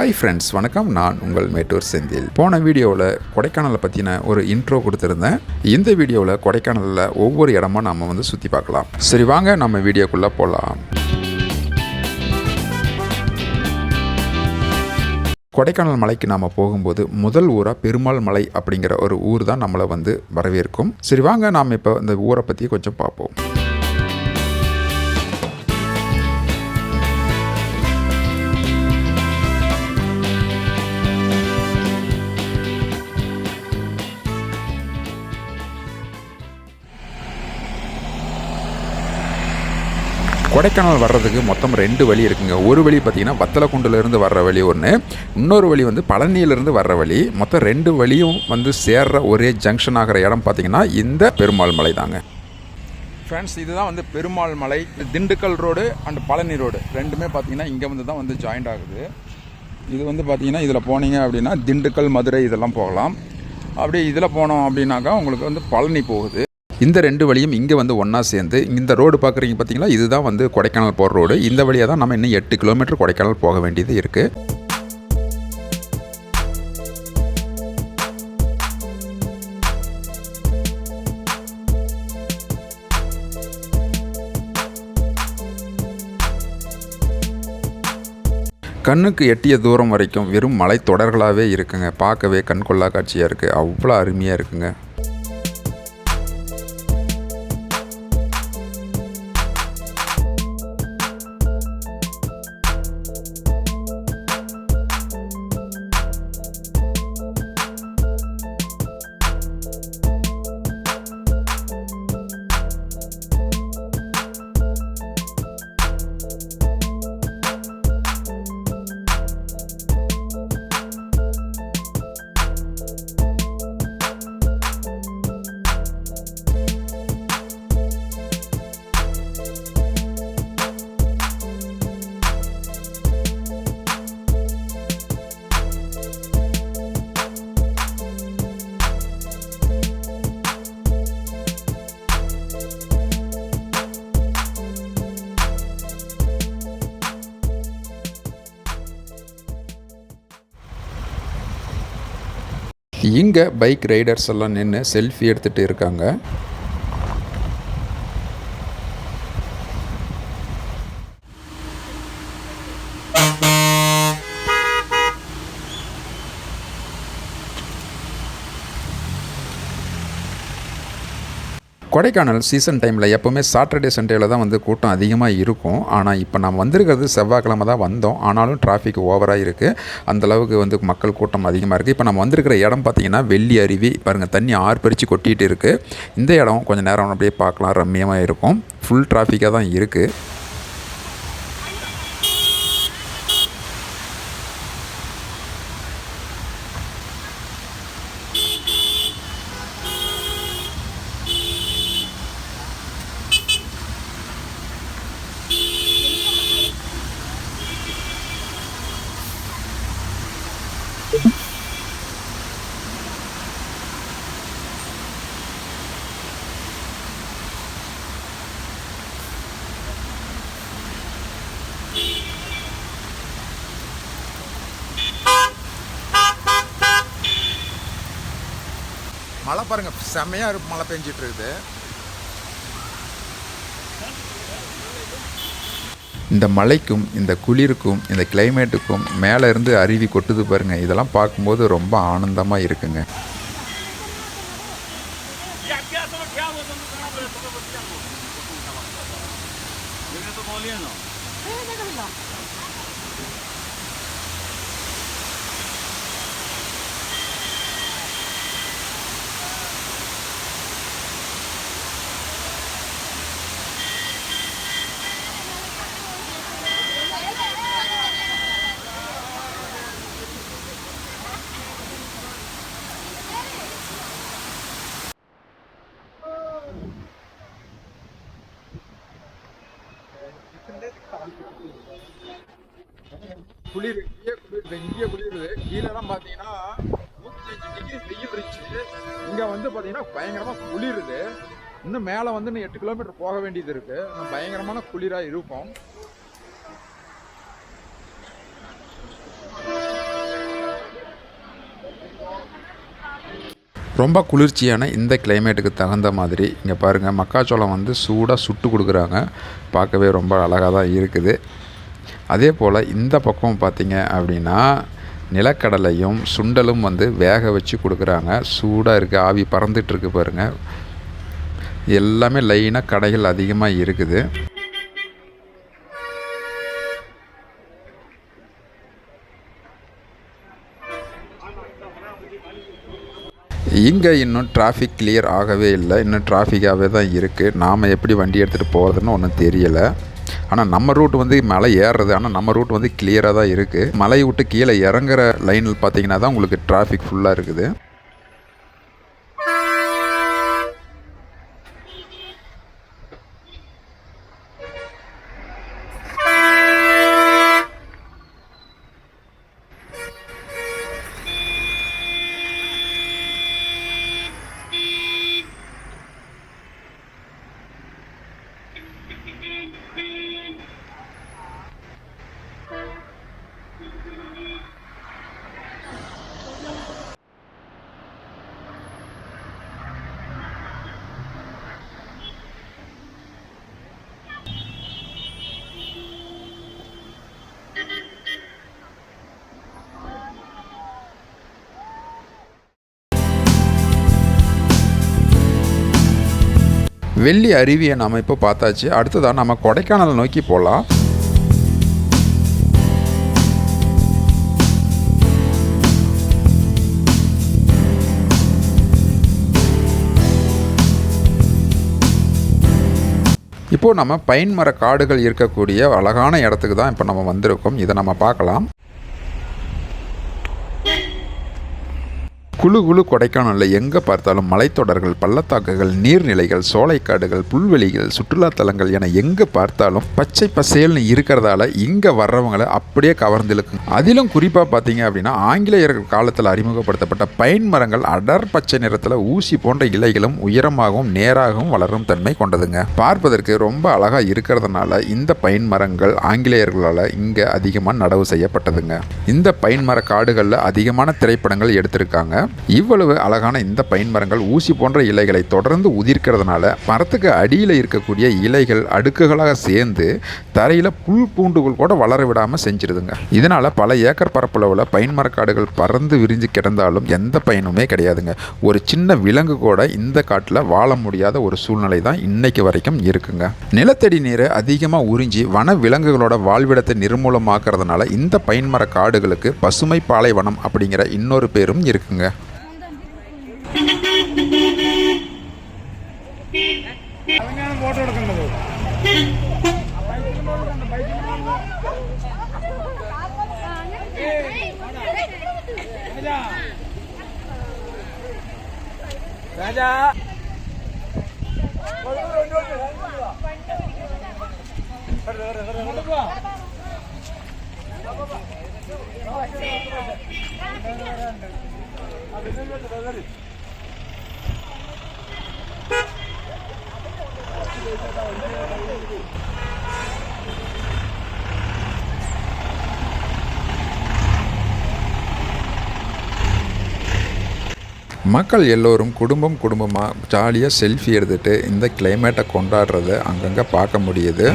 Hi friends, வணக்கம். நான் உங்கள் மெட்டூர் செந்தில். போன வீடியோவில் கொடைக்கானலை பற்றின ஒரு இன்ட்ரோ கொடுத்துருந்தேன். இந்த வீடியோவில் கொடைக்கானலில் ஒவ்வொரு இடமா நம்ம சுற்றி பார்க்கலாம். சரி, வாங்க நம்ம வீடியோக்குள்ளே போகலாம். கொடைக்கானல் மலைக்கு நாம் போகும்போது முதல் ஊராக பெருமாள் மலை அப்படிங்கிற ஒரு ஊர் தான் நம்மளை வரவேற்கும். சரி, வாங்க நாம் இப்போ இந்த ஊரை பற்றி கொஞ்சம் பார்ப்போம். கொடைக்கானல் வர்றதுக்கு மொத்தம் 2 வழி இருக்குங்க. ஒரு வழி பார்த்திங்கன்னா வத்தலக்குண்டுலேருந்து வர்ற வழி ஒன்று, இன்னொரு வழி பழனியிலேருந்து வர்ற வழி. மொத்தம் 2 வழியும் சேர்ற ஒரே ஜங்ஷன் ஆகிற இடம் பார்த்திங்கன்னா இந்த பெருமாள் மலை தாங்க. ஃப்ரெண்ட்ஸ், இதுதான் பெருமாள் மலை. Dindigul road and Palani road ரெண்டுமே பார்த்திங்கன்னா இங்கே தான் ஜாயிண்ட் ஆகுது. இது பார்த்திங்கன்னா இதில் போனீங்க அப்படின்னா திண்டுக்கல், மதுரை இதெல்லாம் போகலாம். அப்படியே இதில் போனோம் அப்படின்னாக்கா உங்களுக்கு பழனி போகுது. இந்த 2 வழியும் இங்கே ஒன்றா சேர்ந்து இந்த ரோடு பார்க்குறீங்க பார்த்தீங்களா, இதுதான் கொடைக்கானல் போகிற ரோடு. இந்த வழியாக தான் நம்ம இன்னும் 8 கிலோமீட்டர் கொடைக்கானல் போக வேண்டியது இருக்குது. கண்ணுக்கு எட்டிய தூரம் வரைக்கும் வெறும் மலை தொடர்களாகவே இருக்குங்க. பார்க்கவே கண்கொள்ளா காட்சியாக இருக்குது. அவ்வளோ அருமையாக இருக்குங்க. இங்கே பைக் ரைடர்ஸ் எல்லாம் நின்று செல்ஃபி எடுத்துகிட்டு இருக்காங்க. கொடைக்கானல் சீசன் டைமில் எப்போவுமே சாட்டர்டே சண்டேவில் தான் கூட்டம் அதிகமாக இருக்கும். ஆனால் இப்போ நம்ம வந்திருக்கிறது செவ்வாய்க்கிழமை தான் வந்தோம். ஆனாலும் டிராஃபிக் ஓவராக இருக்குது. அந்தளவுக்கு மக்கள் கூட்டம் அதிகமாக இருக்குது. இப்போ நம்ம வந்திருக்கிற இடம் பார்த்திங்கன்னா வெள்ளி அருவி பாருங்கள், தண்ணி ஆர்ப்பரித்து கொட்டிகிட்டு இருக்குது. இந்த இடம் கொஞ்சம் நேரம் அப்படியே பார்க்கலாம், ரம்மியமாக இருக்கும். ஃபுல் டிராஃபிக்காக தான் இருக்குது. மழை பாருங்கள், செம்மையாக மழை பெஞ்சிட்டு இருக்குது. இந்த மழைக்கும் இந்த குளிருக்கும் இந்த கிளைமேட்டுக்கும் மேலே இருந்து அருவி கொட்டுது பாருங்கள். இதெல்லாம் பார்க்கும்போது ரொம்ப ஆனந்தமாக இருக்குங்க. குளிர் இங்கே குளிருது. கீழெல்லாம் பார்த்தீங்கன்னா 105 டிகிரி வெயில் இருந்துச்சு. இங்கே பார்த்தீங்கன்னா பயங்கரமாக குளிருது. இன்னும் மேலே இன்னும் 8 கிலோமீட்டர் போக வேண்டியது இருக்குது. பயங்கரமான குளிராக இருக்கும். ரொம்ப குளிர்ச்சியான இந்த கிளைமேட்டுக்கு தகுந்த மாதிரி இங்கே பாருங்கள், மக்காச்சோளம் வந்து சூடாக சுட்டு கொடுக்குறாங்க. பார்க்கவே ரொம்ப அழகாக தான் இருக்குது. அதே போல் இந்த பக்கம் பார்த்திங்க அப்படின்னா நிலக்கடலையும் சுண்டலும் வந்து வேக வச்சு கொடுக்குறாங்க. சூடாக இருக்குது, ஆவி பறந்துட்டுருக்கு பாருங்கள். எல்லாமே லைனாக கடைகள் அதிகமாக இருக்குது. இங்கே இன்னும் டிராஃபிக் கிளியர் ஆகவே இல்லை, இன்னும் டிராஃபிக்காகவே தான் இருக்குது. நாம் எப்படி வண்டி எடுத்துகிட்டு போகிறதுன்னு ஒன்றும் தெரியலை. ஆனால் நம்ம ரூட் வந்து மலை ஏறுறது, ஆனால் நம்ம ரூட் வந்து கிளியராக தான் இருக்குது. மலையை விட்டு கீழே இறங்குற லைனில் பார்த்தீங்கன்னா தான் உங்களுக்கு டிராஃபிக் ஃபுல்லாக இருக்குது. வெள்ளி அருவியை நாம் இப்போ பார்த்தாச்சு. அடுத்ததாக நம்ம கொடைக்கானல் நோக்கி போகலாம். இப்போது நம்ம பைன் மர காடுகள் இருக்கக்கூடிய அழகான இடத்துக்கு தான் இப்போ நம்ம வந்திருக்கோம். இதை நம்ம பார்க்கலாம். குழு குழு கொடைக்கானலில் எங்கே பார்த்தாலும் மலைத்தொடர்கள், பள்ளத்தாக்குகள், நீர்நிலைகள், சோலைக்காடுகள், புல்வெளிகள், சுற்றுலாத்தலங்கள் என எங்கே பார்த்தாலும் பச்சை பசேல்னு இருக்கிறதால இங்கே வர்றவங்களை அப்படியே கவர்ந்திழுக்கும். அதிலும் குறிப்பாக பார்த்தீங்க அப்படின்னா ஆங்கிலேயர்கள் காலத்தில் அறிமுகப்படுத்தப்பட்ட பைன் மரங்கள் அடர் பச்சை நிறத்தில் ஊசி போன்ற இலைகளும் உயரமாகவும் நேராகவும் வளரும் தன்மை கொண்டதுங்க. பார்ப்பதற்கு ரொம்ப அழகாக இருக்கிறதுனால இந்த பைன் மரங்கள் ஆங்கிலேயர்களால் இங்கே அதிகமாக நடவு செய்யப்பட்டதுங்க. இந்த பைன் மர காடுகளில் அதிகமான திரைப்படங்கள் எடுத்திருக்காங்க. இவ்வளவு அழகான இந்த பைன் மரங்கள் ஊசி போன்ற இலைகளை தொடர்ந்து உதிர்க்கிறதுனால மரத்துக்கு அடியில் இருக்கக்கூடிய இலைகள் அடுக்குகளாக சேர்ந்து தரையில் புல் பூண்டுகள் கூட வளர விடாமல் செஞ்சிருதுங்க. இதனால் பல ஏக்கர் பரப்பளவில் பைன் மரக்காடுகள் பறந்து விரிஞ்சு கிடந்தாலும் எந்த பயனுமே கிடையாதுங்க. ஒரு சின்ன விலங்கு கூட இந்த காட்டில் வாழ முடியாத ஒரு சூழ்நிலை தான் இன்னைக்கு வரைக்கும் இருக்குங்க. நிலத்தடி நீரை அதிகமாக உறிஞ்சி வன விலங்குகளோட வாழ்விடத்தை நிர்மூலமாக்குறதுனால இந்த பைன் மர காடுகளுக்கு பசுமை பாலைவனம் அப்படிங்கிற இன்னொரு பேரும் இருக்குங்க. ഫോട്ടോ എടുക്കേണ്ടത് രാജാ மக்கள் எல்லோரும் குடும்பமாக ஜாலியாக செல்ஃபி எடுத்துகிட்டு இந்த கிளைமேட்டை கொண்டாடுறத அங்கங்கே பார்க்க முடியுது.